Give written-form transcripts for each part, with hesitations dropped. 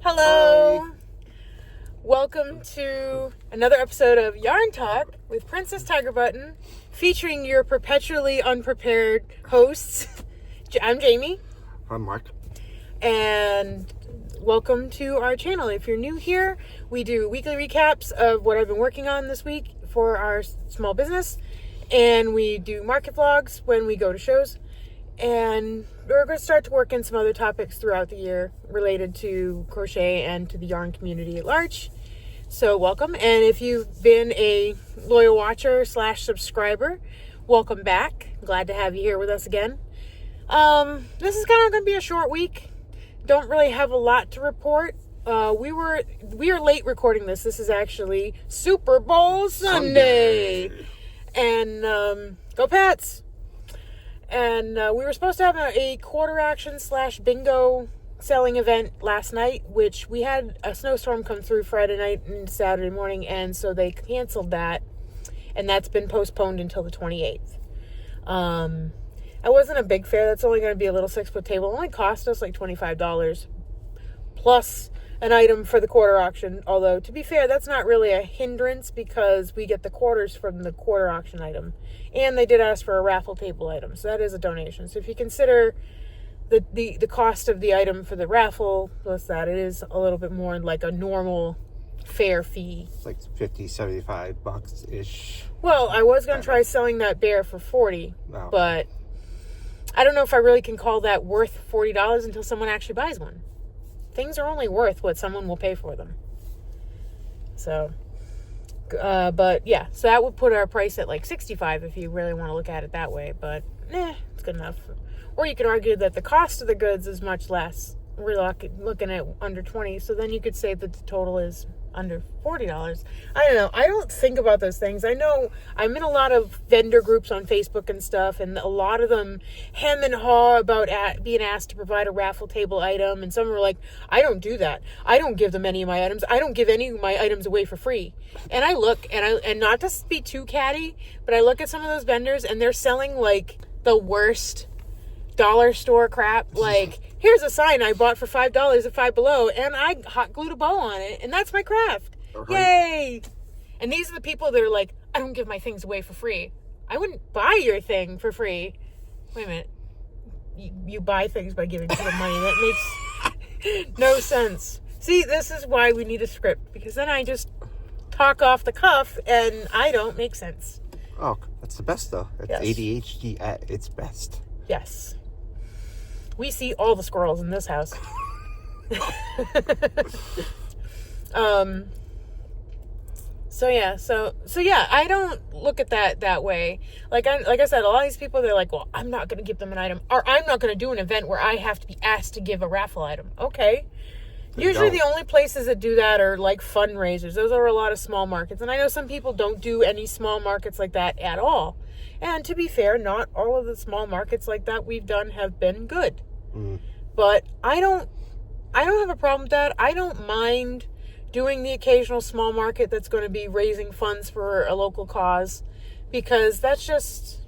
Hello. Hi. Welcome to another episode of Yarn Talk with Princess Tigerbutton, featuring your perpetually unprepared hosts. I'm Jamie. I'm Marc. And welcome to our channel. If you're new here, we do weekly recaps of what I've been working on this week for our small business. And we do market vlogs when we go to shows. And we're going to start to work in some other topics throughout the year related to crochet and to the yarn community at large. So welcome. And if you've been a loyal watcher / subscriber, welcome back. Glad to have you here with us again. This is kind of going to be a short week. Don't really have a lot to report. We are late recording this. This is actually Super Bowl Sunday. And go Pats! And we were supposed to have a quarter action / bingo selling event last night, which we had a snowstorm come through Friday night and Saturday morning, and so they canceled that, and that's been postponed until the 28th. I wasn't a big fan. That's only going to be a little 6-foot table. It only cost us like $25 plus an item for the quarter auction, although to be fair, that's not really a hindrance because we get the quarters from the quarter auction item, and they did ask for a raffle table item, so that is a donation. So if you consider the cost of the item for the raffle plus that, it is a little bit more like a normal fair fee. It's like $50-$75 ish. Well, I was going to try selling that bear for $40, No. but I don't know if I really can call that worth $40 until someone actually buys one. Things are only worth what someone will pay for them. So, but yeah, so that would put our price at like $65 if you really want to look at it that way. But, it's good enough. Or you could argue that the cost of the goods is much less. We're looking at under $20, so then you could say that the total is under $40. I don't know. I don't think about those things. I know I'm in a lot of vendor groups on Facebook and stuff, and a lot of them hem and haw about being asked to provide a raffle table item, and some are like, I don't do that. I don't give them any of my items. I don't give any of my items away for free. And I look, and not to be too catty, but I look at some of those vendors, and they're selling like the worst dollar store crap. Like, here's a sign I bought for $5 at Five Below, and I hot glued a bow on it, and that's my craft. Right. Yay! And these are the people that are like, I don't give my things away for free. I wouldn't buy your thing for free. Wait a minute. You buy things by giving people money. That makes no sense. See, this is why we need a script, because then I just talk off the cuff, and I don't make sense. Oh, that's the best, though. It's Yes. ADHD at its best. Yes. We see all the squirrels in this house. So yeah, I don't look at that way. Like I said, a lot of these people, they're like, well, I'm not going to give them an item, or I'm not going to do an event where I have to be asked to give a raffle item. Okay. Usually the only places that do that are like fundraisers. Those are a lot of small markets. And I know some people don't do any small markets like that at all. And to be fair, not all of the small markets like that we've done have been good. But I don't have a problem with that. I don't mind doing the occasional small market that's going to be raising funds for a local cause, because that's just,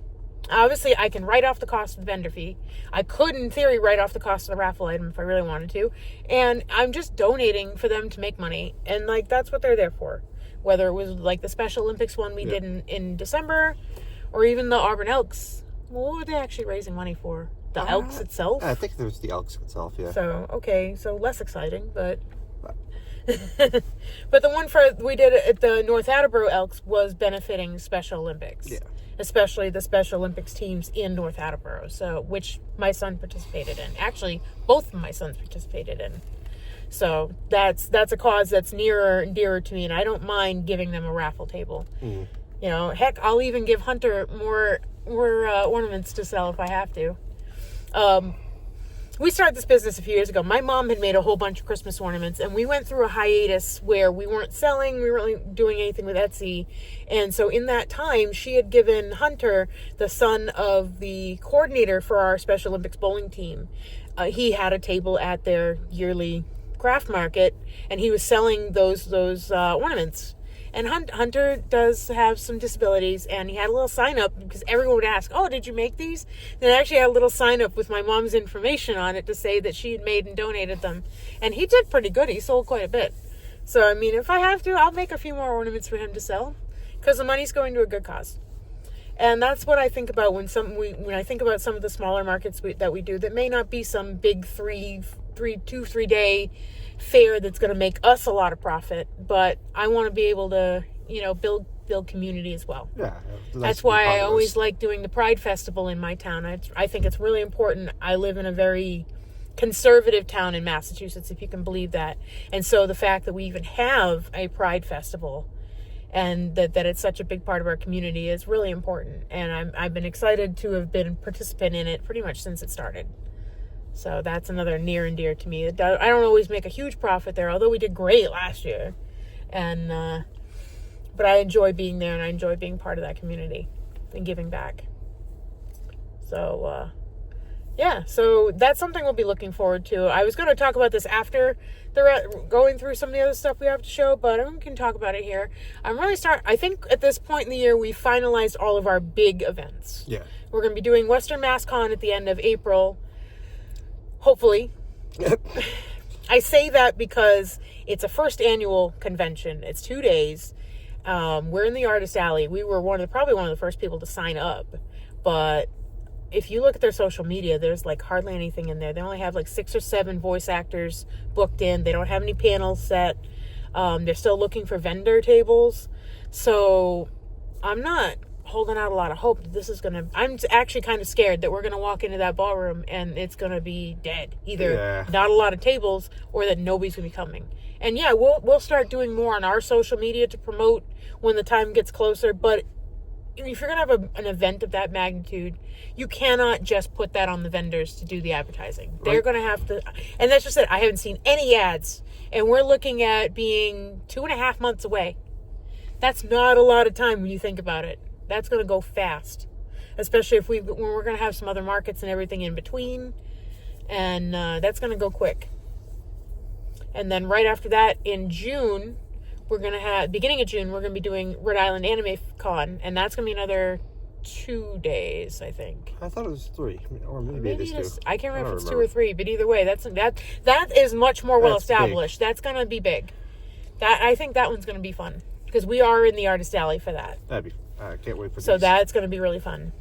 obviously I can write off the cost of the vendor fee. I could, in theory, write off the cost of the raffle item if I really wanted to. And I'm just donating for them to make money. And like, that's what they're there for. Whether it was like the Special Olympics one we did in December, or even the Auburn Elks. Well, what were they actually raising money for? The Elks itself? I think there's the Elks itself, yeah. So, okay, so less exciting, but but the one we did at the North Attleboro Elks was benefiting Special Olympics. Yeah. Especially the Special Olympics teams in North Attleboro, so which my son participated in. Actually, both of my sons participated in. So that's a cause that's nearer and dearer to me, and I don't mind giving them a raffle table. You know, heck, I'll even give Hunter more ornaments to sell if I have to. We started this business a few years ago. My mom had made a whole bunch of Christmas ornaments, and we went through a hiatus where we weren't selling, we weren't really doing anything with Etsy. And so in that time, she had given Hunter, the son of the coordinator for our Special Olympics bowling team, he had a table at their yearly craft market, and he was selling those ornaments. And Hunter does have some disabilities, and he had a little sign up because everyone would ask, "Oh, did you make these?" And I actually had a little sign up with my mom's information on it to say that she had made and donated them. And he did pretty good. He sold quite a bit. So, I mean, if I have to, I'll make a few more ornaments for him to sell because the money's going to a good cause. And that's what I think about when I think about some of the smaller markets that we do that may not be some big 3 day fair that's going to make us a lot of profit, but I want to be able to, build community as well. Yeah. That's why I always like doing the Pride Festival in my town. I think it's really important. I live in a very conservative town in Massachusetts, if you can believe that. And so the fact that we even have a Pride Festival and that it's such a big part of our community is really important. And I've been excited to have been a participant in it pretty much since it started. So that's another near and dear to me. I don't always make a huge profit there, although we did great last year. And but I enjoy being there, and I enjoy being part of that community and giving back. So, so that's something we'll be looking forward to. I was going to talk about this after going through some of the other stuff we have to show, but we can talk about it here. I think at this point in the year, we finalized all of our big events. Yeah. We're going to be doing Western Mass Con at the end of April. Hopefully. I say that because it's a first annual convention. It's 2 days. We're in the Artist Alley. We were probably one of the first people to sign up. But if you look at their social media, there's like hardly anything in there. They only have like 6 or 7 voice actors booked in. They don't have any panels set. They're still looking for vendor tables. So I'm not holding out a lot of hope that I'm actually kind of scared that we're going to walk into that ballroom and it's going to be dead. Either not a lot of tables or that nobody's going to be coming. And yeah, we'll start doing more on our social media to promote when the time gets closer. But if you're going to have an event of that magnitude, you cannot just put that on the vendors to do the advertising. Right. They're going to have to, and that's just it. I haven't seen any ads, and we're looking at being 2.5 months away. That's not a lot of time when you think about it. That's going to go fast, especially when we're going to have some other markets and everything in between, and that's going to go quick. And then right after that, in June, beginning of June, we're going to be doing Rhode Island Anime Con, and that's going to be another 2 days, I think. I thought it was 3, or maybe it is 2. I can't remember if it's 2 or 3, but either way, that is much more well established. That's going to be big. I think that one's going to be fun because we are in the Artist Alley for that. I can't wait for So that's going to be really fun.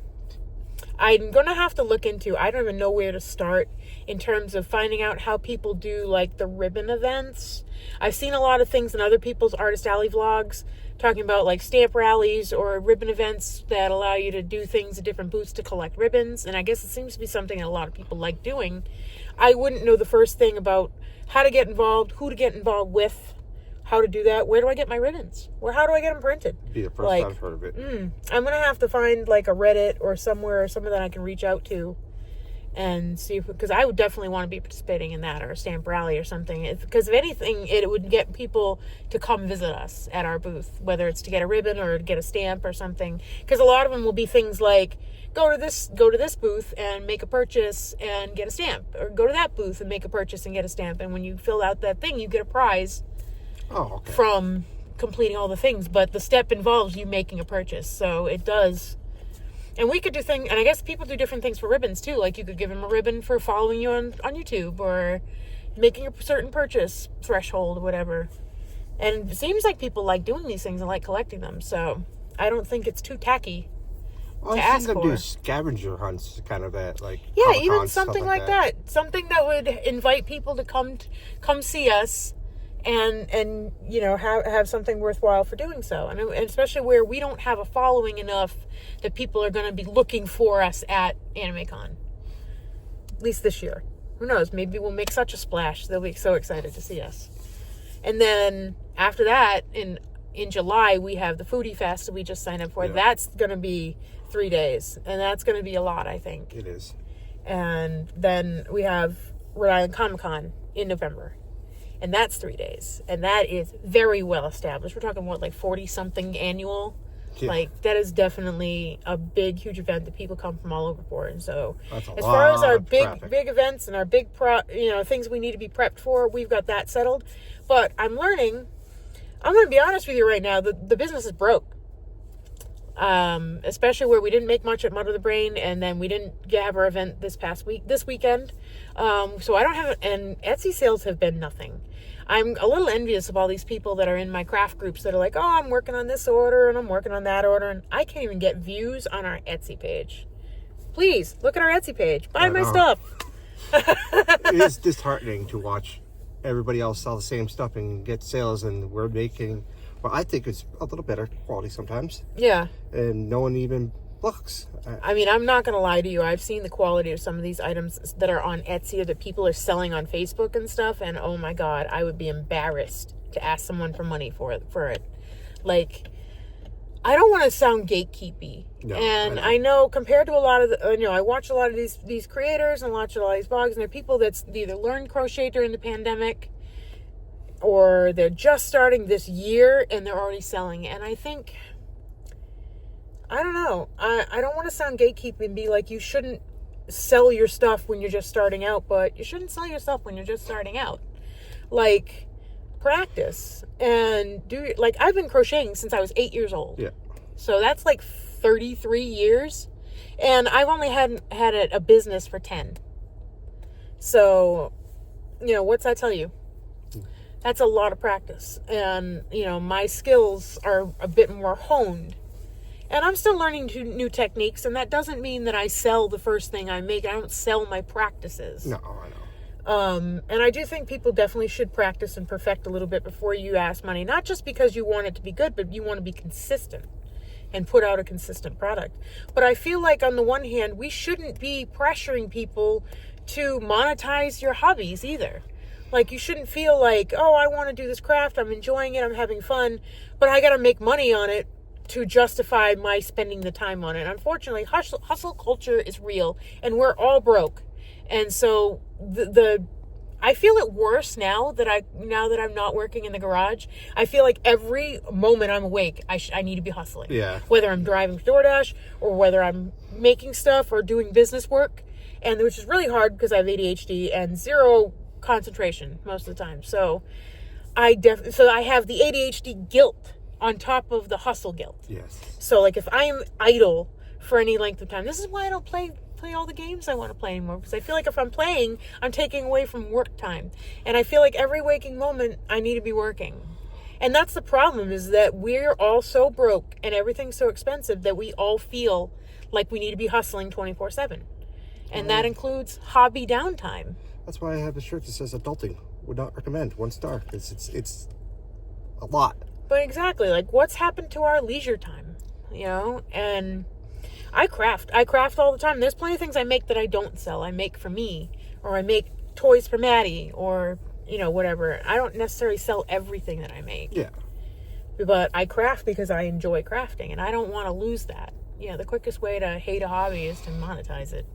I'm going to have to look into, I don't even know where to start in terms of finding out how people do like the ribbon events. I've seen a lot of things in other people's Artist Alley vlogs talking about like stamp rallies or ribbon events that allow you to do things at different booths to collect ribbons. And I guess it seems to be something that a lot of people like doing. I wouldn't know the first thing about how to get involved, who to get involved with, how to do that. Where do I get my ribbons? How do I get them printed? Be the first time I've heard of it. I'm going to have to find like a Reddit or someone that I can reach out to and see because I would definitely want to be participating in that or a stamp rally or something. Because if anything, it would get people to come visit us at our booth, whether it's to get a ribbon or to get a stamp or something. Because a lot of them will be things like go to this booth and make a purchase and get a stamp, or go to that booth and make a purchase and get a stamp. And when you fill out that thing, you get a prize. From completing all the things, but the step involves you making a purchase, so it does. And we could do things, and I guess people do different things for ribbons too. Like you could give them a ribbon for following you on YouTube or making a certain purchase threshold or whatever. And it seems like people like doing these things and like collecting them, so I don't think it's too tacky. Well, I think them do scavenger hunts, kind of at like even something like that. Something that would invite people to come see us. And have something worthwhile for doing so. And especially where we don't have a following enough that people are going to be looking for us at AnimeCon. At least this year. Who knows? Maybe we'll make such a splash. They'll be so excited to see us. And then after that, in July, we have the Foodie Fest that we just signed up for. Yeah. That's going to be 3 days. And that's going to be a lot, I think. It is. And then we have Rhode Island Comic-Con in November. And that's 3 days. And that is very well established. We're talking, 40-something annual? Yeah. Like, that is definitely a big, huge event that people come from all over for. And so, as far as our big events and our big, things we need to be prepped for, we've got that settled. But I'm learning, I'm going to be honest with you right now. The business is broke. Especially where we didn't make much at Mud of the Brain, and then we didn't have our event this weekend. So I don't have, and Etsy sales have been nothing. I'm a little envious of all these people that are in my craft groups that are like, oh, I'm working on this order and I'm working on that order, and I can't even get views on our Etsy page. Please look at our Etsy page. Buy my stuff. It is disheartening to watch everybody else sell the same stuff and get sales, and we're making, well, I think it's a little better quality sometimes. Yeah. And no one even looks. I mean, I'm not going to lie to you. I've seen the quality of some of these items that are on Etsy or that people are selling on Facebook and stuff, and oh my God, I would be embarrassed to ask someone for money for it. Like, I don't want to sound gatekeepy. No, and I know compared to a lot of the, I watch a lot of these creators and watch a lot of these blogs, and they're people that's either learned crochet during the pandemic or they're just starting this year and they're already selling. And I think, I don't know, I don't want to sound gatekeepy and be like, you shouldn't sell your stuff when you're just starting out, but you shouldn't sell your stuff when you're just starting out. Like, practice and do, like, I've been crocheting since I was 8 years old. Yeah. So that's like 33 years. And I've only had a business for 10. So, what's that tell you? That's a lot of practice. And, my skills are a bit more honed. And I'm still learning new techniques, and that doesn't mean that I sell the first thing I make. I don't sell my practices. No, I know. And I do think people definitely should practice and perfect a little bit before you ask money. Not just because you want it to be good, but you want to be consistent and put out a consistent product. But I feel like on the one hand, we shouldn't be pressuring people to monetize your hobbies either. Like, you shouldn't feel like, oh, I want to do this craft, I'm enjoying it, I'm having fun, but I got to make money on it to justify my spending the time on it. Unfortunately, hustle culture is real, and we're all broke. And so I feel it worse now that I'm not working in the garage. I feel like every moment I'm awake, I need to be hustling. Yeah. Whether I'm driving DoorDash or whether I'm making stuff or doing business work, and which is really hard because I have ADHD and zero concentration most of the time. So I have the ADHD guilt on top of the hustle guilt. Yes. So like if I am idle for any length of time, this is why I don't play all the games I want to play anymore, because I feel like if I'm playing, I'm taking away from work time. And I feel like every waking moment I need to be working. And that's the problem, is that we're all so broke and everything's so expensive that we all feel like we need to be hustling 24/7. And that includes hobby downtime. That's why I have a shirt that says adulting. Would not recommend. 1 star. It's a lot. But exactly, like, what's happened to our leisure time? And I craft all the time. There's plenty of things I make that I don't sell. I make for me, or I make toys for Maddie, or, whatever. I don't necessarily sell everything that I make. Yeah. But I craft because I enjoy crafting, and I don't want to lose that. The quickest way to hate a hobby is to monetize it.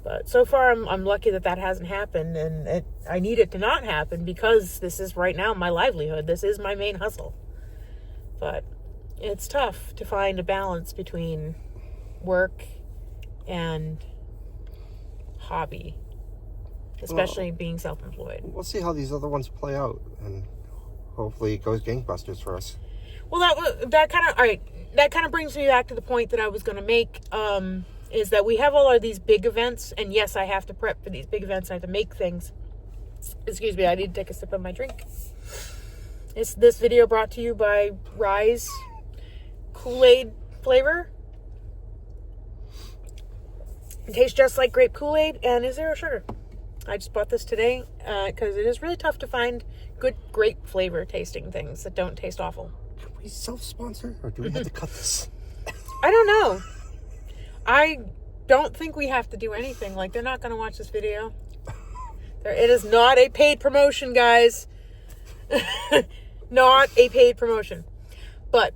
But so far, I'm lucky that hasn't happened, and I need it to not happen, because this is right now my livelihood. This is my main hustle. But it's tough to find a balance between work and hobby, especially being self-employed. We'll see how these other ones play out, and hopefully it goes gangbusters for us. Well, that kind of brings me back to the point that I was going to make, is that we have all of these big events, and yes, I have to prep for these big events. I have to make things. Excuse me, I need to take a sip of my drink. Is this video brought to you by Rise Kool-Aid flavor. It tastes just like grape Kool-Aid and is 0 sugar. I just bought this today because it is really tough to find good grape flavor tasting things that don't taste awful. Can we self-sponsor, or do we have to cut this? I don't know. I don't think we have to do anything. Like, they're not going to watch this video. It is not a paid promotion, guys. Not a paid promotion. But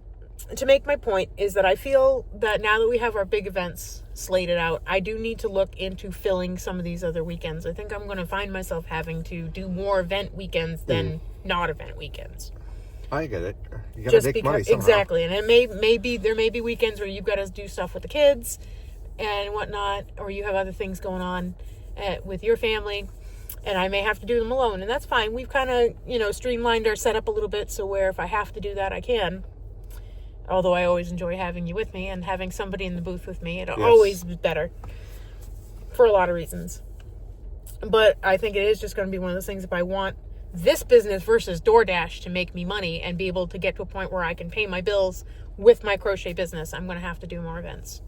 to make my point is that I feel that now that we have our big events slated out, I do need to look into filling some of these other weekends. I think I'm going to find myself having to do more event weekends than not event weekends. I get it. You got to make money somehow. Exactly. And it there may be weekends where you've got to do stuff with the kids and whatnot, or you have other things going on with your family. And I may have to do them alone, and that's fine. We've kind of, streamlined our setup a little bit, so where if I have to do that, I can. Although I always enjoy having you with me and having somebody in the booth with me. It always is better for a lot of reasons. But I think it is just going to be one of those things, if I want this business versus DoorDash to make me money and be able to get to a point where I can pay my bills with my crochet business, I'm going to have to do more events.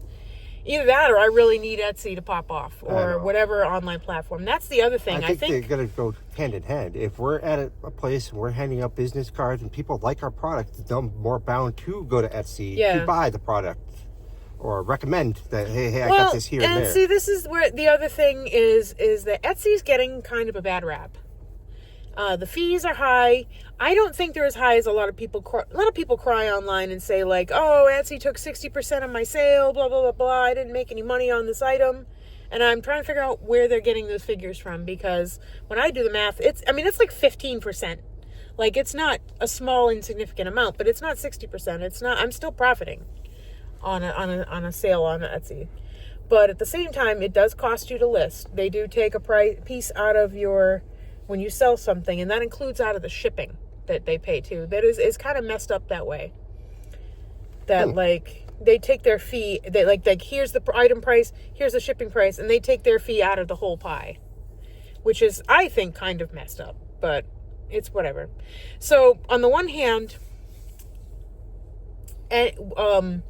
Either that, or I really need Etsy to pop off, or whatever online platform. That's the other thing. I think they're going to go hand in hand. If we're at a place and we're handing out business cards and people like our product, they're more bound to go to Etsy to buy the product or recommend that, hey, I got this here and there. And see, this is where the other thing is that Etsy's getting kind of a bad rap. The fees are high. I don't think they're as high as a lot of people cry online and say, like, oh, Etsy took 60% of my sale, blah, blah, blah, blah. I didn't make any money on this item. And I'm trying to figure out where they're getting those figures from, because when I do the math, it's like 15%. Like, it's not a small, insignificant amount, but it's not 60%. It's not, I'm still profiting on a sale on Etsy. But at the same time, it does cost you to list. They do take a piece out of when you sell something, and that includes out of the shipping that they pay too. That is kind of messed up that way. That like they take their fee, they like here's the item price, here's the shipping price, and they take their fee out of the whole pie, which is, I think, kind of messed up, but it's whatever. So on the one hand, Etsy,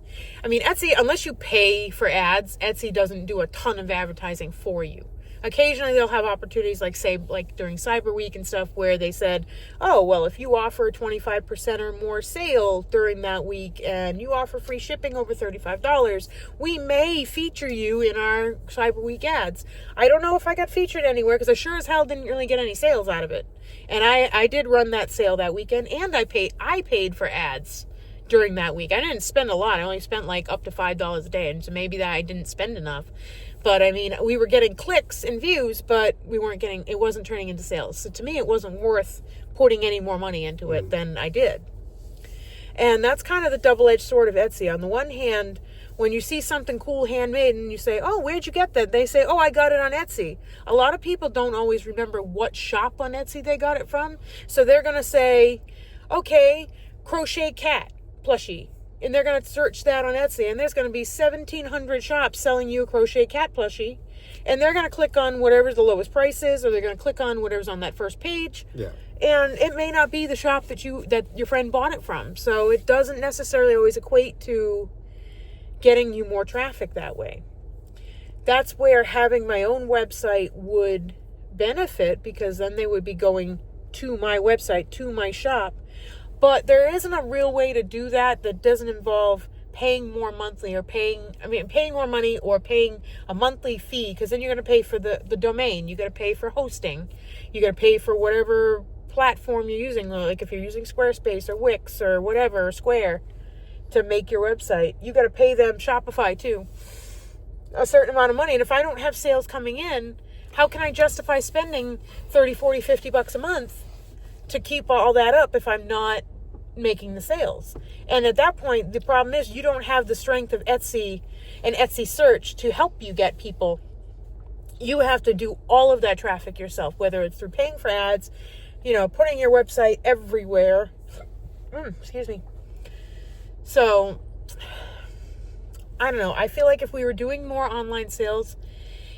unless you pay for ads, Etsy doesn't do a ton of advertising for you. Occasionally they'll have opportunities, like say like during Cyber Week and stuff, where they said, oh, well, if you offer 25% or more sale during that week and you offer free shipping over $35, we may feature you in our Cyber Week ads. I don't know if I got featured anywhere, because I sure as hell didn't really get any sales out of it. And I did run that sale that weekend, and I paid for ads during that week. I didn't spend a lot. I only spent like up to $5 a day, and so maybe that I didn't spend enough. But we were getting clicks and views, but it wasn't turning into sales. So to me, it wasn't worth putting any more money into it than I did. And that's kind of the double-edged sword of Etsy. On the one hand, when you see something cool handmade and you say, oh, where'd you get that? They say, oh, I got it on Etsy. A lot of people don't always remember what shop on Etsy they got it from. So they're going to say, okay, crochet cat plushie. And they're going to search that on Etsy, and there's going to be 1,700 shops selling you a crochet cat plushie. And they're going to click on whatever the lowest price is, or they're going to click on whatever's on that first page. Yeah. And it may not be the shop that your friend bought it from. So it doesn't necessarily always equate to getting you more traffic that way. That's where having my own website would benefit, because then they would be going to my website, to my shop. But there isn't a real way to do that doesn't involve paying more monthly, or paying more money, or paying a monthly fee, because then you're going to pay for the domain. You got to pay for hosting. You got to pay for whatever platform you're using. Like if you're using Squarespace or Wix or whatever, or Square, to make your website, you got to pay them, Shopify too, a certain amount of money. And if I don't have sales coming in, how can I justify spending $30, $40, $50 a month to keep all that up if I'm not making the sales? And at that point, the problem is you don't have the strength of Etsy and Etsy search to help you get people. You have to do all of that traffic yourself, whether it's through paying for ads, putting your website everywhere. Excuse me. So, I don't know. I feel like if we were doing more online sales,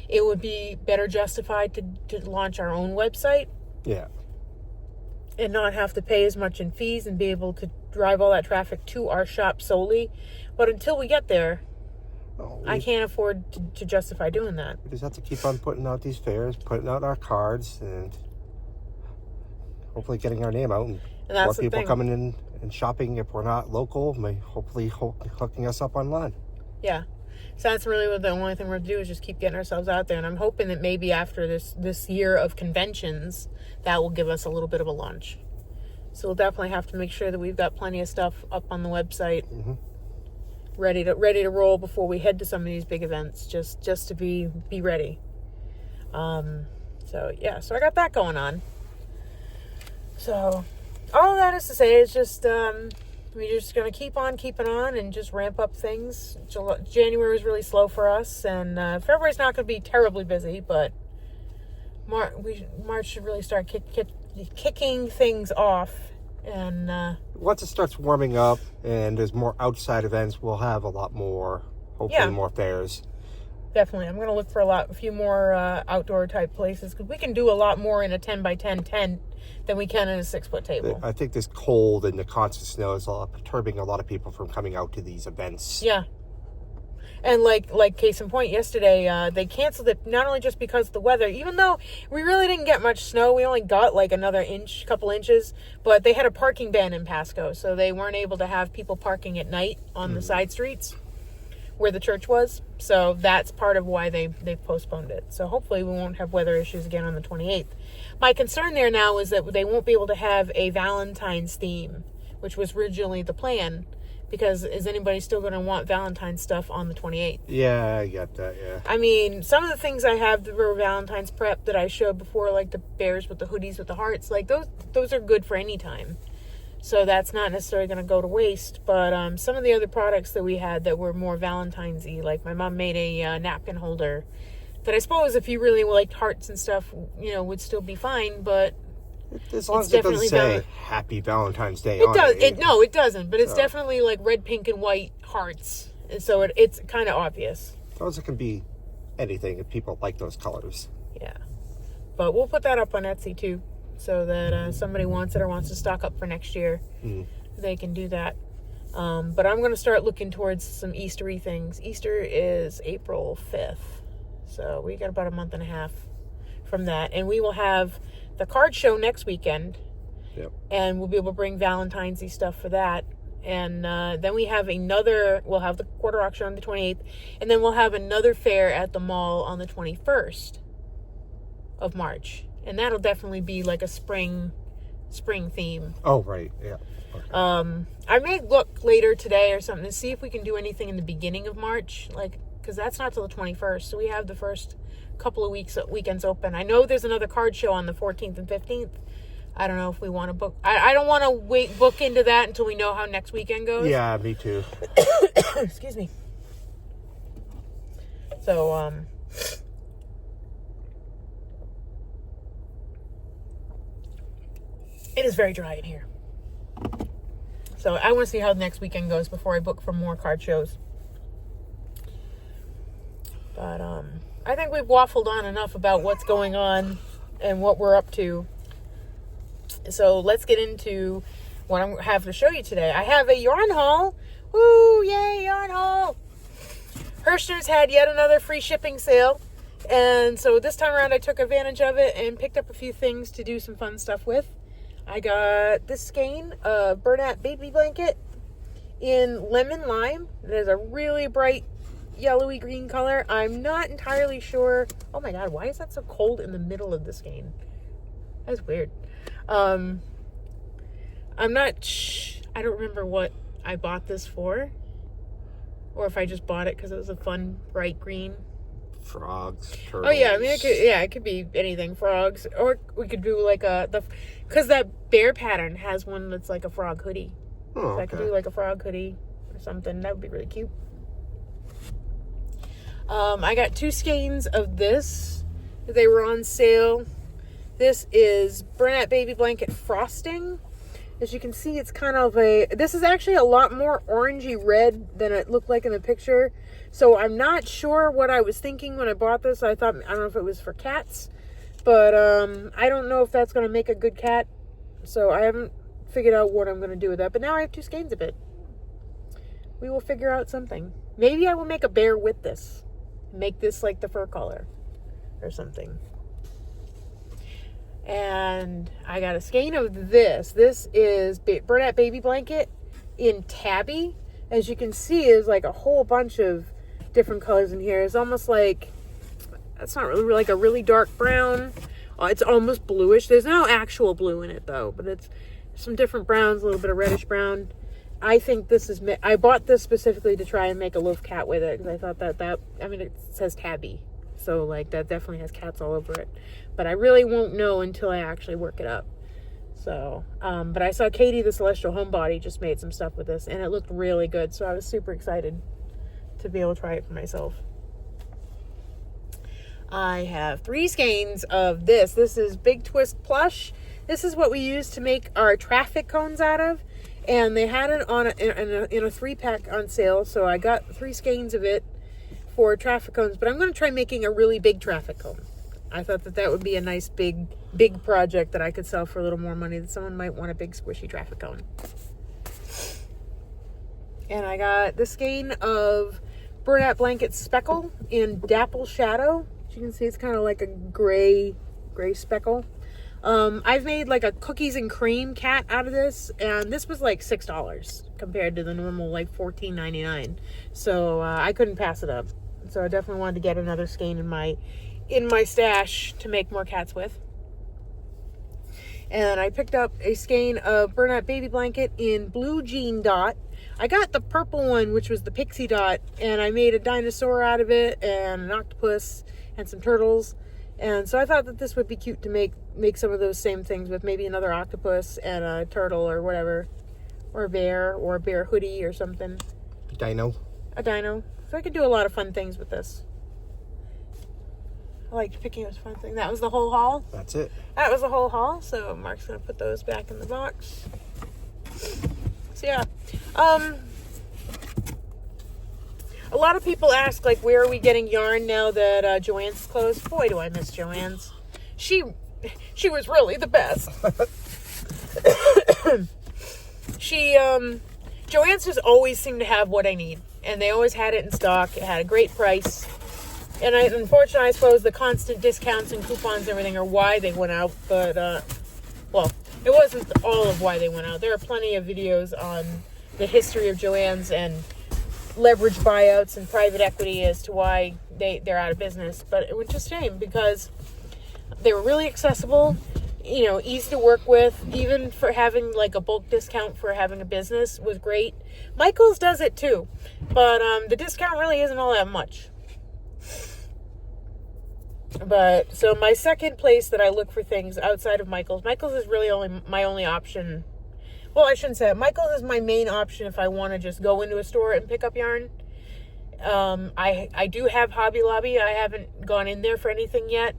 it would be better justified to launch our own website. Yeah. And not have to pay as much in fees, and be able to drive all that traffic to our shop solely. But until we get there, I can't afford to justify doing that. We just have to keep on putting out these fairs, putting out our cards, and hopefully getting our name out. And more people coming in and shopping, if we're not local, may hopefully hooking us up online. Yeah. So that's really the only thing we're going to do, is just keep getting ourselves out there. And I'm hoping that maybe after this year of conventions, that will give us a little bit of a launch. So we'll definitely have to make sure that we've got plenty of stuff up on the website, ready to roll before we head to some of these big events, just to be ready. So I got that going on. So all that is to say is just we're just going to keep on keeping on and just ramp up things. January was really slow for us, and February's not going to be terribly busy, but March should really start kicking things off. And once it starts warming up and there's more outside events, we'll have a lot more, hopefully more fairs. Definitely. I'm going to look for a few more outdoor type places, because we can do a lot more in a 10 by 10 tent than we can in a 6-foot table. I think this cold and the constant snow is perturbing a lot of people from coming out to these events. Yeah. And like case in point, yesterday they canceled it, not only just because of the weather, even though we really didn't get much snow. We only got like another couple inches, but they had a parking ban in Pasco, so they weren't able to have people parking at night on the side streets where the church was. So that's part of why they've postponed it. So hopefully we won't have weather issues again on the 28th. My concern there now is that they won't be able to have a Valentine's theme, which was originally the plan. Because is anybody still going to want Valentine's stuff on the 28th? Yeah, I get that, yeah. I mean, some of the things I have that were Valentine's prep that I showed before, like the bears with the hoodies with the hearts, like those are good for any time. So that's not necessarily going to go to waste. But some of the other products that we had that were more Valentine's-y, like my mom made a napkin holder that I suppose if you really liked hearts and stuff, would still be fine, but... As long as it doesn't say Happy Valentine's Day on it. No, it doesn't. But it's definitely like red, pink, and white hearts. And so it's kind of obvious. As long as it can be anything if people like those colors. Yeah. But we'll put that up on Etsy too. So that somebody wants it or wants to stock up for next year, they can do that. But I'm going to start looking towards some Eastery things. Easter is April 5th. So we got about a month and a half from that. And we will have... the card show next weekend. Yep. And we'll be able to bring Valentine's-y stuff for that. And then we'll have the quarter auction on the 28th. And then we'll have another fair at the mall on the 21st of March. And that'll definitely be like a spring theme. Oh, right. Yeah. Okay. I may look later today or something to see if we can do anything in the beginning of March. Because that's not till the 21st. So we have the first couple of weekends open. I know there's another card show on the 14th and 15th. I don't know if we want to book. I don't want to book into that until we know how next weekend goes. Yeah, me too. Excuse me. So, it is very dry in here. So I want to see how the next weekend goes before I book for more card shows. But, I think we've waffled on enough about what's going on and what we're up to. So let's get into what I have to show you today. I have a yarn haul. Woo, yay, yarn haul. Herrschners had yet another free shipping sale. And so this time around I took advantage of it and picked up a few things to do some fun stuff with. I got this skein, a Bernat baby blanket in lemon lime. There's a really bright yellowy green color. I'm not entirely sure. Oh my god, why is that so cold in the middle of the skein? That's weird. I'm not I don't remember what I bought this for, or if I just bought it because it was a fun bright green. Frogs, turtles. Oh yeah, I mean it could be anything. Frogs, or we could do like because that bear pattern has one that's like a frog hoodie. So I could do like a frog hoodie or something. That would be really cute. I got 2 skeins of this. They were on sale. This is Bernat Baby Blanket Frosting. As you can see, it's kind of this is actually a lot more orangey red than it looked like in the picture. So I'm not sure what I was thinking when I bought this. I don't know if it was for cats, but I don't know if that's going to make a good cat. So I haven't figured out what I'm going to do with that. But now I have 2 skeins of it. We will figure out something. Maybe I will make a bear with this. Make this like the fur color or something. And I got a skein of this. This is Bernat Baby Blanket in Tabby. As you can see, there's like a whole bunch of different colors in here. It's almost like, it's not really like a really dark brown. It's almost bluish. There's no actual blue in it though, but it's some different browns, a little bit of reddish brown. I think this is, I bought this specifically to try and make a loaf cat with it, because I thought that, I mean, it says Tabby, so like that definitely has cats all over it. But I really won't know until I actually work it up. So, but I saw Katie, the Celestial Homebody, just made some stuff with this, and it looked really good, so I was super excited to be able to try it for myself. I have 3 skeins of this. This is Big Twist Plush. This is what we use to make our traffic cones out of. And they had it on in a 3-pack on sale. So I got 3 skeins of it for traffic cones. But I'm going to try making a really big traffic cone. I thought that would be a nice big project that I could sell for a little more money. That someone might want a big squishy traffic cone. And I got this skein of Burnett Blanket Speckle in Dapple Shadow. As you can see, it's kind of like a gray speckle. I've made like a cookies and cream cat out of this, and this was like $6 compared to the normal like $14.99. So I couldn't pass it up. So I definitely wanted to get another skein in my stash to make more cats with. And I picked up a skein of Burnett Baby Blanket in Blue Jean Dot. I got the purple one, which was the Pixie Dot, and I made a dinosaur out of it, and an octopus, and some turtles. And so I thought that this would be cute to make some of those same things with maybe another octopus and a turtle or whatever. Or a bear hoodie or something. A dino. So I could do a lot of fun things with this. I liked picking up fun thing. That was the whole haul? That's it. That was the whole haul. So Mark's going to put those back in the box. So yeah. A lot of people ask, like, where are we getting yarn now that Joann's is closed? Boy, do I miss Joann's. She was really the best. Joann's just always seemed to have what I need. And they always had it in stock. It had a great price. And unfortunately, I suppose the constant discounts and coupons and everything are why they went out. But, well, it wasn't all of why they went out. There are plenty of videos on the history of Joann's and leverage buyouts and private equity as to why they're out of business. But it was just a shame because they were really accessible, easy to work with. Even for having like a bulk discount for having a business was great. Michael's does it too, but the discount really isn't all that much. But so my second place that I look for things outside of Michael's is really my only option. Well, I shouldn't say that. Michael's is my main option if I want to just go into a store and pick up yarn. I do have Hobby Lobby. I haven't gone in there for anything yet.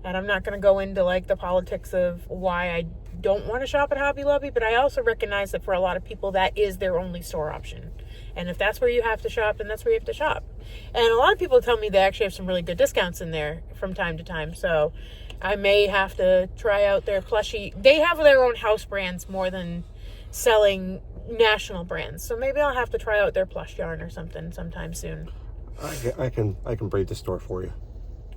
And I'm not going to go into like the politics of why I don't want to shop at Hobby Lobby. But I also recognize that for a lot of people, that is their only store option. And if that's where you have to shop, then that's where you have to shop. And a lot of people tell me they actually have some really good discounts in there from time to time. So I may have to try out their plushie. They have their own house brands more than selling national brands. So maybe I'll have to try out their plush yarn or something sometime soon. I can braid the store for you.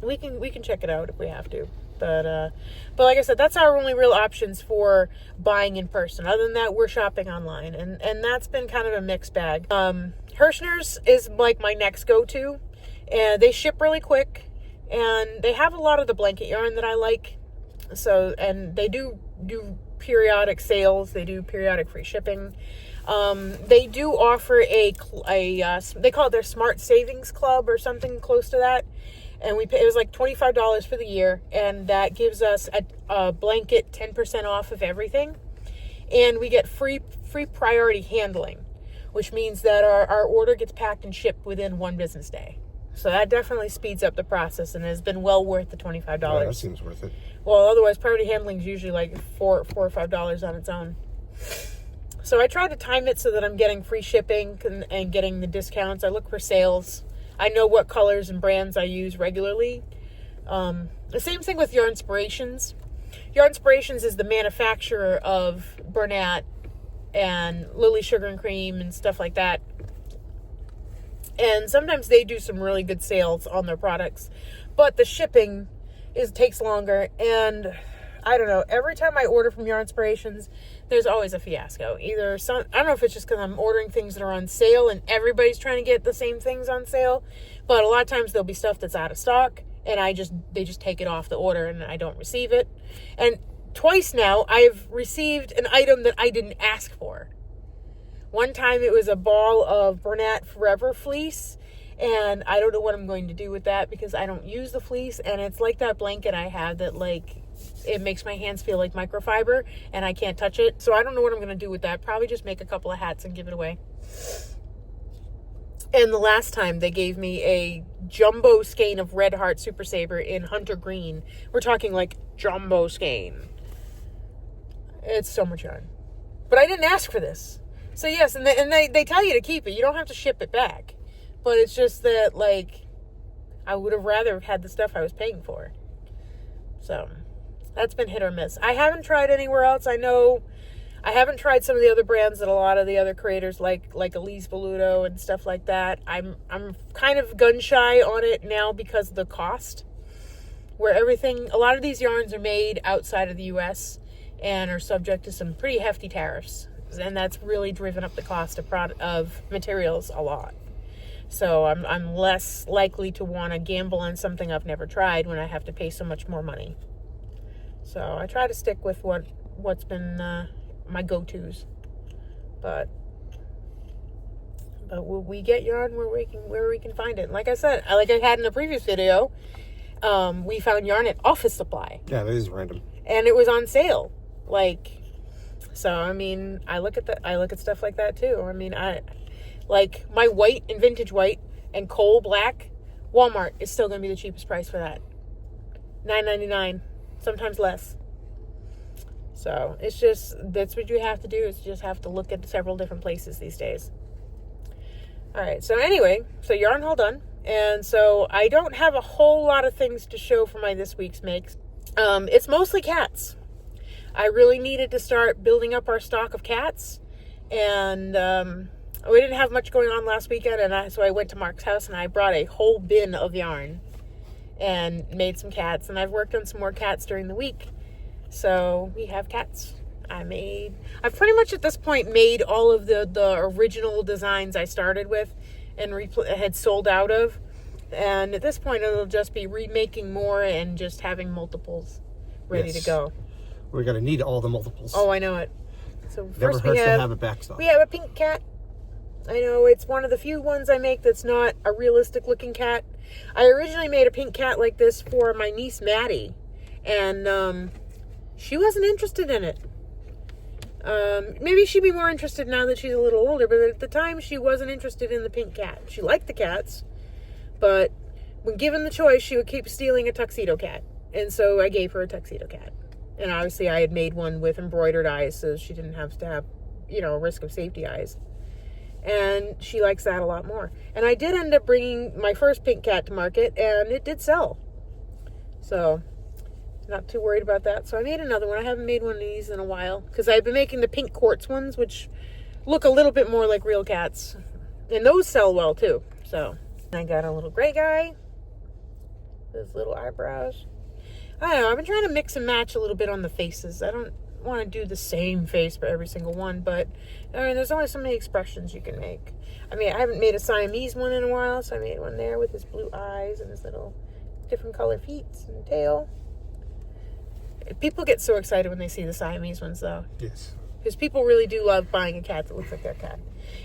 We can check it out if we have to. But like I said, that's our only real options for buying in person. Other than that, we're shopping online, and that's been kind of a mixed bag. Herrschners is like my next go-to, and they ship really quick, and they have a lot of the blanket yarn that I like. So, and they do periodic sales. They do periodic free shipping. They do offer a they call it their Smart Savings Club or something close to that. And it was like $25 for the year, and that gives us a blanket 10% off of everything. And we get free priority handling, which means that our order gets packed and shipped within 1 business day. So that definitely speeds up the process and has been well worth the $25. Yeah, that seems worth it. Well, otherwise priority handling is usually like $4 or $5 on its own. So I try to time it so that I'm getting free shipping and getting the discounts. I look for sales. I know what colors and brands I use regularly. The same thing with Yarnspirations. Yarnspirations is the manufacturer of Burnett and Lily Sugar and Cream and stuff like that. And sometimes they do some really good sales on their products. But the shipping takes longer. And I don't know, every time I order from Yarnspirations, there's always a fiasco. I don't know if it's just because I'm ordering things that are on sale and everybody's trying to get the same things on sale, but a lot of times there'll be stuff that's out of stock and they just take it off the order and I don't receive it. And twice now I've received an item that I didn't ask for. One time it was a ball of Burnett Forever fleece, and I don't know what I'm going to do with that because I don't use the fleece, and it's like that blanket I have that like it makes my hands feel like microfiber and I can't touch it. So I don't know what I'm going to do with that. Probably just make a couple of hats and give it away. And the last time they gave me a jumbo skein of Red Heart Super Saber in Hunter Green. We're talking like jumbo skein. It's so much yarn. But I didn't ask for this. So yes, and they tell you to keep it. You don't have to ship it back. But it's just that, like, I would have rather had the stuff I was paying for. So, that's been hit or miss. I haven't tried anywhere else. I know I haven't tried some of the other brands that a lot of the other creators like Elise Voluto and stuff like that. I'm kind of gun shy on it now because of the cost. Where a lot of these yarns are made outside of the U.S. and are subject to some pretty hefty tariffs. And that's really driven up the cost of materials a lot. So I'm less likely to want to gamble on something I've never tried when I have to pay so much more money. So I try to stick with what's been my go-tos. But we get yarn where we can find it. And like I said, like I had in a previous video, we found yarn at Office Supply. Yeah, that is random. And it was on sale. So I mean, I look at stuff like that too. I mean, like my white and vintage white and coal black, Walmart is still going to be the cheapest price for that. $9.99, sometimes less. So it's just, that's what you have to do, is you just have to look at several different places these days. All right, so anyway, so yarn haul done. And so I don't have a whole lot of things to show for my this week's makes. It's mostly cats. I really needed to start building up our stock of cats. And we didn't have much going on last weekend, and so I went to Marc's house and I brought a whole bin of yarn and made some cats. And I've worked on some more cats during the week. So we have cats. I've pretty much at this point made all of the original designs I started with and had sold out of. And at this point, it'll just be remaking more and just having multiples ready to go. We're going to need all the multiples. Oh, I know it. So Never first hurts to have a backstop. We have a pink cat. I know, it's one of the few ones I make that's not a realistic looking cat. I originally made a pink cat like this for my niece Maddie. And she wasn't interested in it. Maybe she'd be more interested now that she's a little older, but at the time she wasn't interested in the pink cat. She liked the cats, but when given the choice, she would keep stealing a tuxedo cat. And so I gave her a tuxedo cat. And obviously I had made one with embroidered eyes, so she didn't have to have, a risk of safety eyes. And she likes that a lot more. And I did end up bringing my first pink cat to market, and it did sell. So, not too worried about that. So I made another one. I haven't made one of these in a while, because I've been making the pink quartz ones, which look a little bit more like real cats. And those sell well, too. So, I got a little gray guy. His little eyebrows. I don't know. I've been trying to mix and match a little bit on the faces. I don't want to do the same face for every single one, but there's only so many expressions you can make. I haven't made a Siamese one in a while, so I made one there with his blue eyes and his little different color feet and tail. People get so excited when they see the Siamese ones, though. Yes. Because people really do love buying a cat that looks like their cat.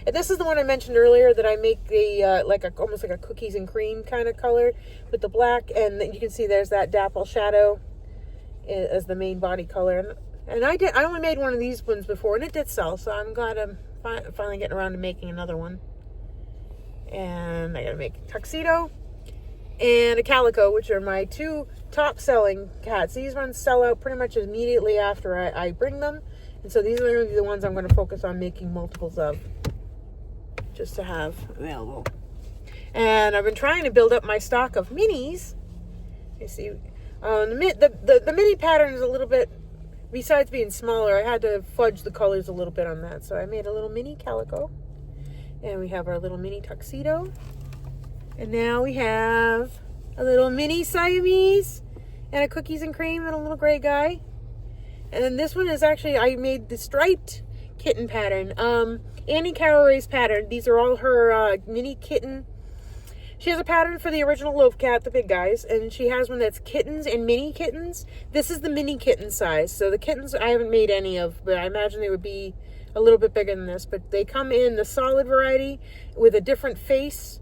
And this is the one I mentioned earlier that I make the almost like a cookies and cream kind of color with the black, and you can see there's that dapple shadow as the main body color. And I only made one of these ones before, and it did sell, so I'm glad I'm finally getting around to making another one. And I gotta make a tuxedo and a calico, which are my two top selling cats. These ones sell out pretty much immediately after I bring them. And so these are going to be the ones I'm going to focus on making multiples of, just to have available. And I've been trying to build up my stock of minis. You see, the mini pattern is a little bit, besides being smaller, I had to fudge the colors a little bit on that. So I made a little mini calico. And we have our little mini tuxedo. And now we have a little mini Siamese and a cookies and cream and a little gray guy. And then this one is actually, I made the striped kitten pattern. Annie Carraway's pattern. These are all her mini kitten. She has a pattern for the original loaf cat, the big guys. And she has one that's kittens and mini kittens. This is the mini kitten size. So the kittens I haven't made any of, but I imagine they would be a little bit bigger than this. But they come in the solid variety with a different face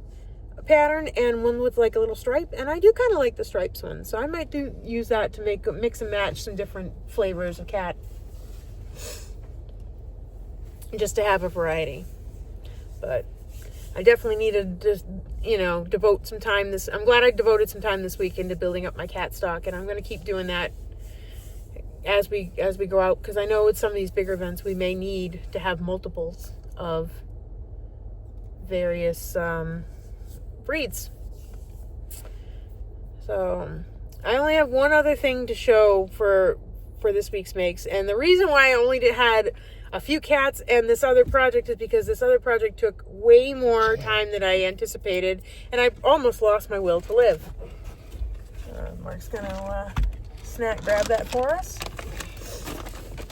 pattern and one with like a little stripe, and I do kind of like the stripes one, so I might use that to mix and match some different flavors of cat, just to have a variety. But I definitely needed to, devote some time I'm glad I devoted some time this week into building up my cat stock, and I'm going to keep doing that as we go out, because I know with some of these bigger events we may need to have multiples of various breeds. So I only have one other thing to show for this week's makes, and the reason why I only had a few cats and this other project is because this other project took way more time than I anticipated, and I almost lost my will to live. Mark's gonna grab that for us.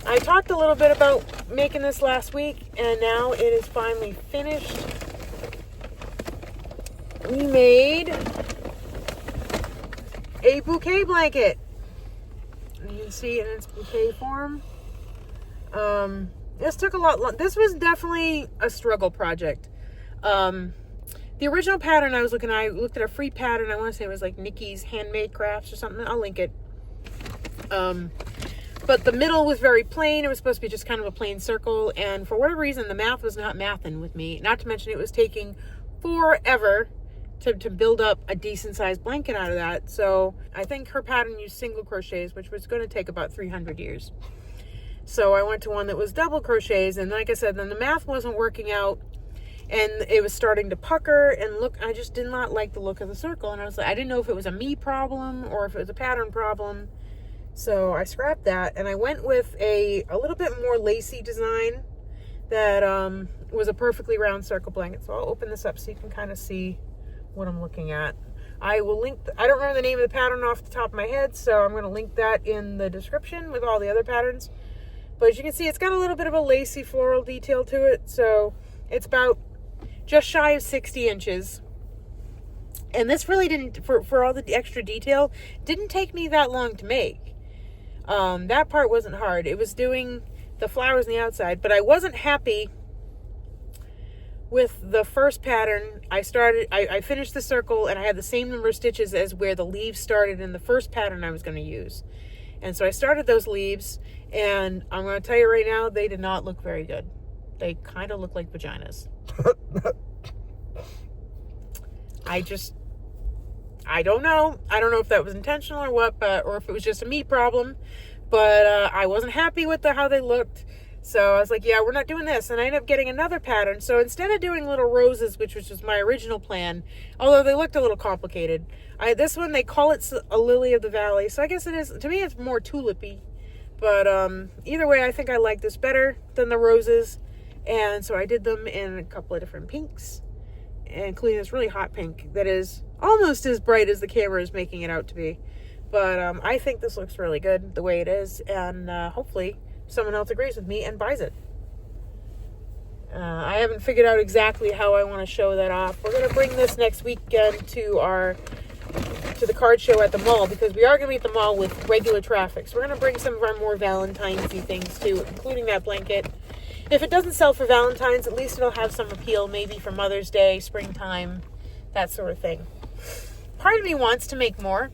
I talked a little bit about making this last week, and now it is finally finished. We made a bouquet blanket. You can see it in its bouquet form. This took a lot. This was definitely a struggle project. The original pattern I looked at a free pattern. I want to say it was like Nikki's Handmade Crafts or something. I'll link it. But the middle was very plain. It was supposed to be just kind of a plain circle. And for whatever reason, the math was not mathing with me. Not to mention it was taking forever to build up a decent sized blanket out of that. So I think her pattern used single crochets, which was going to take about 300 years. So I went to one that was double crochets. And like I said, then the math wasn't working out. And it was starting to pucker and look. I just did not like the look of the circle. And I was like, I didn't know if it was a me problem or if it was a pattern problem. So I scrapped that, and I went with a little bit more lacy design that was a perfectly round circle blanket. So I'll open this up so you can kind of see what I'm looking at. I will link, I don't remember the name of the pattern off the top of my head, so I'm going to link that in the description with all the other patterns. But as you can see, it's got a little bit of a lacy floral detail to it. So it's about just shy of 60 inches. And this really didn't, for all the extra detail, didn't take me that long to make. That part wasn't hard. It was doing the flowers on the outside, but I wasn't happy with the first pattern. I finished the circle, and I had the same number of stitches as where the leaves started in the first pattern I was going to use. And so I started those leaves, and I'm going to tell you right now, they did not look very good. They kind of look like vaginas. I don't know. I don't know if that was intentional or what, or if it was just a me problem. But I wasn't happy with how they looked. So I was like, yeah, we're not doing this. And I ended up getting another pattern. So instead of doing little roses, which was just my original plan, although they looked a little complicated, this one, they call it a lily of the valley. So I guess it is, to me, it's more tulipy. But either way, I think I like this better than the roses. And so I did them in a couple of different pinks, including this really hot pink that is almost as bright as the camera is making it out to be. But I think this looks really good the way it is, and hopefully someone else agrees with me and buys it. I haven't figured out exactly how I want to show that off. We're going to bring this next weekend to the card show at the mall, because we are going to be at the mall with regular traffic. So we're going to bring some of our more Valentine's-y things too, including that blanket. If it doesn't sell for Valentine's, at least it'll have some appeal, maybe for Mother's Day, springtime, that sort of thing. Part of me wants to make more.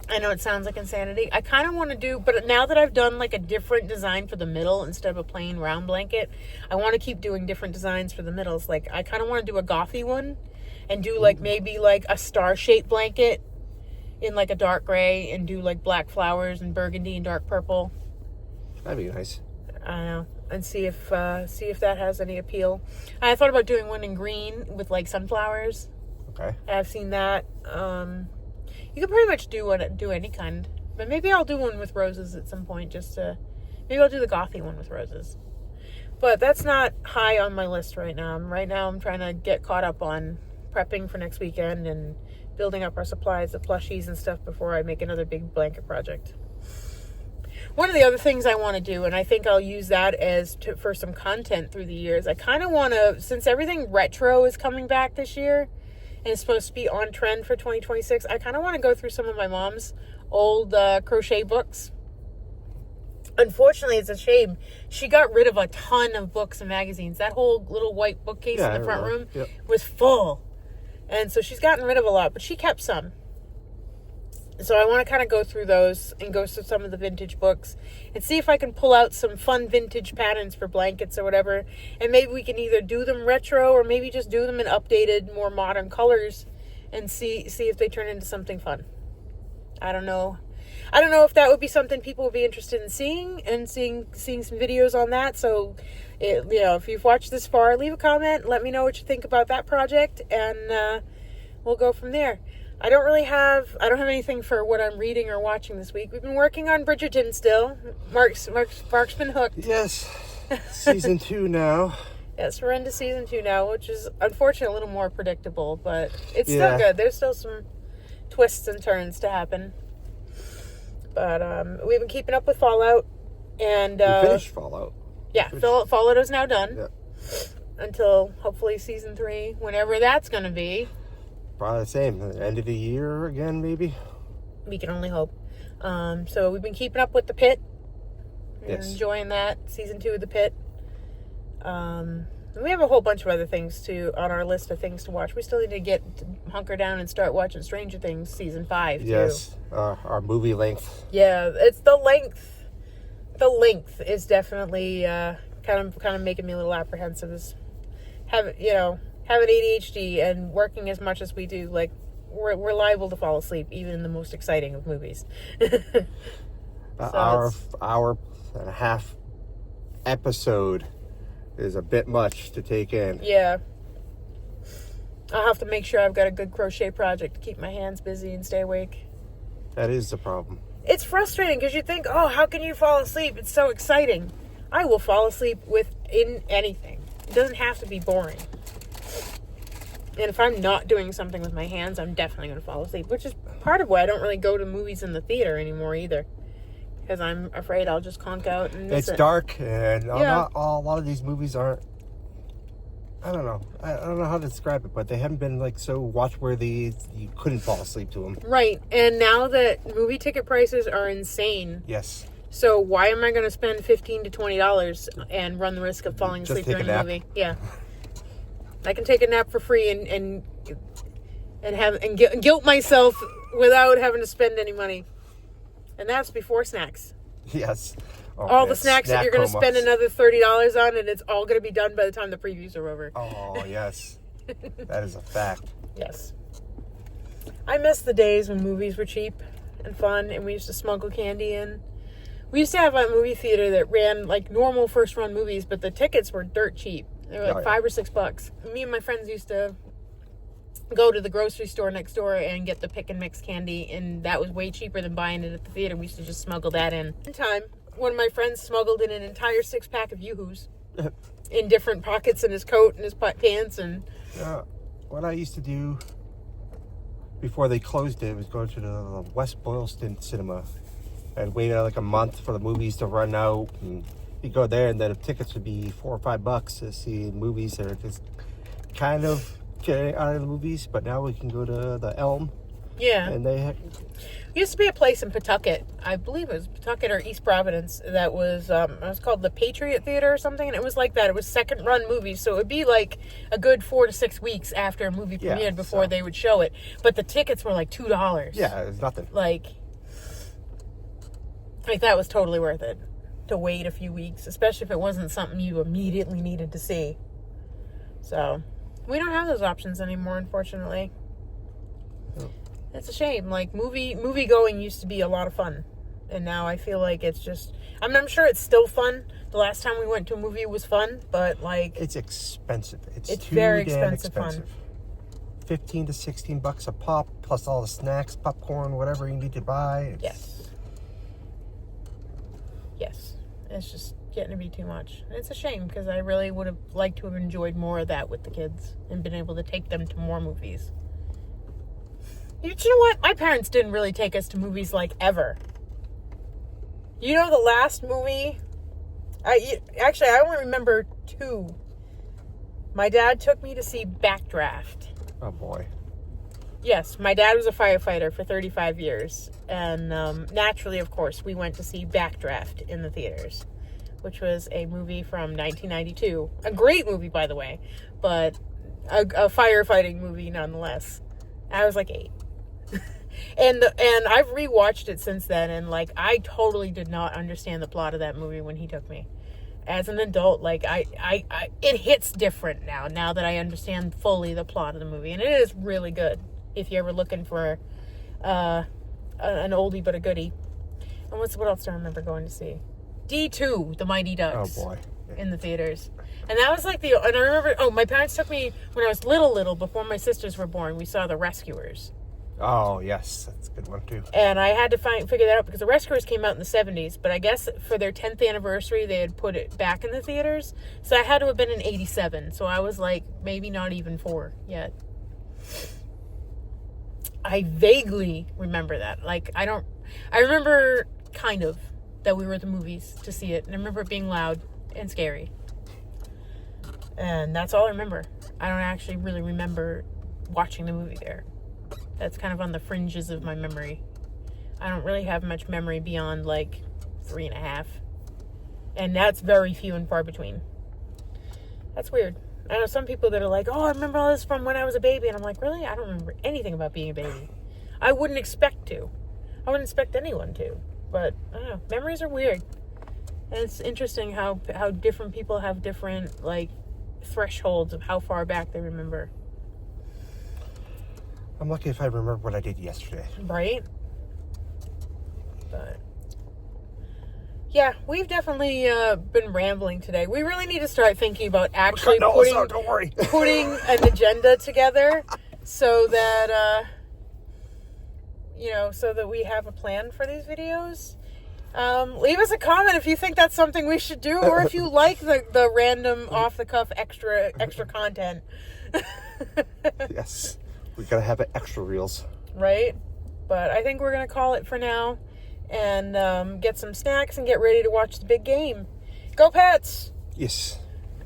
I know it sounds like insanity. I kind of want to do, but now that I've done like a different design for the middle instead of a plain round blanket, I want to keep doing different designs for the middles. Like, I kind of want to do a gothy one and do like maybe like a star-shaped blanket in like a dark gray, and do like black flowers and burgundy and dark purple. That'd be nice. I know. And see if that has any appeal. I thought about doing one in green with like sunflowers. Okay. I've seen that. You can pretty much do any kind, but maybe I'll do one with roses at some point. Maybe I'll do the gothy one with roses. But that's not high on my list right now. I'm trying to get caught up on prepping for next weekend and building up our supplies of plushies and stuff before I make another big blanket project. One of the other things I want to do, and I think I'll use that for some content through the years, I kind of want to, since everything retro is coming back this year, and it's supposed to be on trend for 2026, I kind of want to go through some of my mom's old crochet books. Unfortunately, it's a shame. She got rid of a ton of books and magazines. That whole little white bookcase in the front room was full. And so she's gotten rid of a lot, but she kept some. So I want to kind of go through those and go through some of the vintage books and see if I can pull out some fun vintage patterns for blankets or whatever. And maybe we can either do them retro or maybe just do them in updated, more modern colors and see if they turn into something fun. I don't know if that would be something people would be interested in seeing some videos on that. So, if you've watched this far, leave a comment. Let me know what you think about that project, and we'll go from there. I don't have anything for what I'm reading or watching this week. We've been working on Bridgerton still. Marc's been hooked. Yes, season 2 now. Yes, we're into season 2 now, which is unfortunately a little more predictable, but it's still good. There's still some twists and turns to happen. But we've been keeping up with Fallout, and we finished Fallout. Yeah, Fallout is now done. Yep. Until hopefully season 3, whenever that's going to be. Probably the same. End of the year again, maybe. We can only hope. So we've been keeping up with The Pit. Yes. Enjoying that. Season 2 of The Pit. We have a whole bunch of other things on our list of things to watch. We still need to hunker down and start watching Stranger Things season 5 too. Yes, our movie length. Yeah, it's the length. The length is definitely kind of making me a little apprehensive. Having ADHD and working as much as we do, like we're liable to fall asleep even in the most exciting of movies. Hour and a half episode is a bit much to take in. Yeah. I'll have to make sure I've got a good crochet project to keep my hands busy and stay awake. That is the problem. It's frustrating because you think, oh, how can you fall asleep? It's so exciting. I will fall asleep in anything. It doesn't have to be boring. And if I'm not doing something with my hands, I'm definitely going to fall asleep, which is part of why I don't really go to movies in the theater anymore either. Because I'm afraid I'll just conk out and miss it. It's dark, and a lot of these movies aren't. I don't know. I don't know how to describe it, but they haven't been like so watch-worthy. You couldn't fall asleep to them. Right, and now that movie ticket prices are insane. Yes. So why am I going to spend $15 to $20 and run the risk of falling asleep during the movie? Yeah. I can take a nap for free and guilt myself without having to spend any money. And that's before snacks. Yes. Oh, all the snacks that you're going to spend another $30 on, and it's all going to be done by the time the previews are over. Oh, yes. That is a fact. Yes. I miss the days when movies were cheap and fun, and we used to smuggle candy in. We used to have a movie theater that ran like normal first-run movies, but the tickets were dirt cheap. They were like $5 or $6. Me and my friends used to go to the grocery store next door and get the pick and mix candy, and that was way cheaper than buying it at the theater. We used to just smuggle that in. One time, one of my friends smuggled in an entire 6-pack of Yoo-Hoos in different pockets in his coat and his pants. And what I used to do before they closed it was go to the West Boylston Cinema and wait like a month for the movies to run out, and you go there and the tickets would be $4 or $5 to see movies that are just kind of getting out of the movies. But now we can go to the Elm. Yeah. And they used to be a place in Pawtucket, I believe it was Pawtucket or East Providence, that was it was called the Patriot Theater or something, and it was like that. It was second run movies, so it would be like a good 4 to 6 weeks after a movie premiered before they would show it. But the tickets were like $2. Yeah, it was nothing. Like that was totally worth it to wait a few weeks, especially if it wasn't something you immediately needed to see. So we don't have those options anymore, unfortunately. Oh. It's a shame. Like movie going used to be a lot of fun, and now I feel like it's just. I mean, I'm sure it's still fun. The last time we went to a movie was fun, but like it's expensive. It's too very damn expensive. Fun. $15 to $16 a pop, plus all the snacks, popcorn, whatever you need to buy. Yes, it's just getting to be too much. It's a shame because I really would have liked to have enjoyed more of that with the kids and been able to take them to more movies. You know what? My parents didn't really take us to movies like ever. You know the last movie? I only remember 2. My dad took me to see Backdraft. Oh boy. Yes, my dad was a firefighter for 35 years. And naturally, of course, we went to see Backdraft in the theaters, which was a movie from 1992. A great movie, by the way, but a firefighting movie nonetheless. I was like 8. And I've rewatched it since then, and like I totally did not understand the plot of that movie when he took me. As an adult, like I it hits different now that I understand fully the plot of the movie, and it is really good if you're ever looking for an oldie but a goodie. And what else do I remember going to see? D2, The Mighty Ducks. Oh boy. In the theaters. And that was like and I remember, my parents took me when I was little, before my sisters were born. We saw The Rescuers. Oh, yes. That's a good one, too. And I had to figure that out because The Rescuers came out in the 70s, but I guess for their 10th anniversary, they had put it back in the theaters. So I had to have been in 87. So I was like, maybe not even 4 yet. I vaguely remember that. Like, I remember kind of that we were at the movies to see it. And I remember it being loud and scary. And that's all I remember. I don't actually really remember watching the movie there. That's kind of on the fringes of my memory. I don't really have much memory beyond like 3.5. And that's very few and far between. That's weird. I know some people that are like, oh, I remember all this from when I was a baby. And I'm like, really? I don't remember anything about being a baby. I wouldn't expect to. I wouldn't expect anyone to. But, I don't know. Memories are weird. And it's interesting how different people have different, like, thresholds of how far back they remember. I'm lucky if I remember what I did yesterday. Right? But yeah, we've definitely been rambling today. We really need to start thinking about actually putting an agenda together so that so that we have a plan for these videos. Leave us a comment if you think that's something we should do, or if you like the random off the cuff extra content. Yes. We gotta have it extra reels. Right? But I think we're gonna call it for now and get some snacks and get ready to watch the big game. Go Pets! Yes.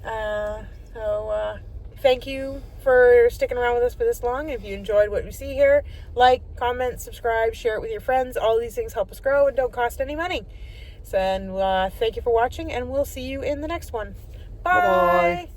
So thank you for sticking around with us for this long. If you enjoyed what you see here, like, comment, subscribe, share it with your friends. All these things help us grow and don't cost any money. So, and thank you for watching, and we'll see you in the next one. Bye! Bye-bye.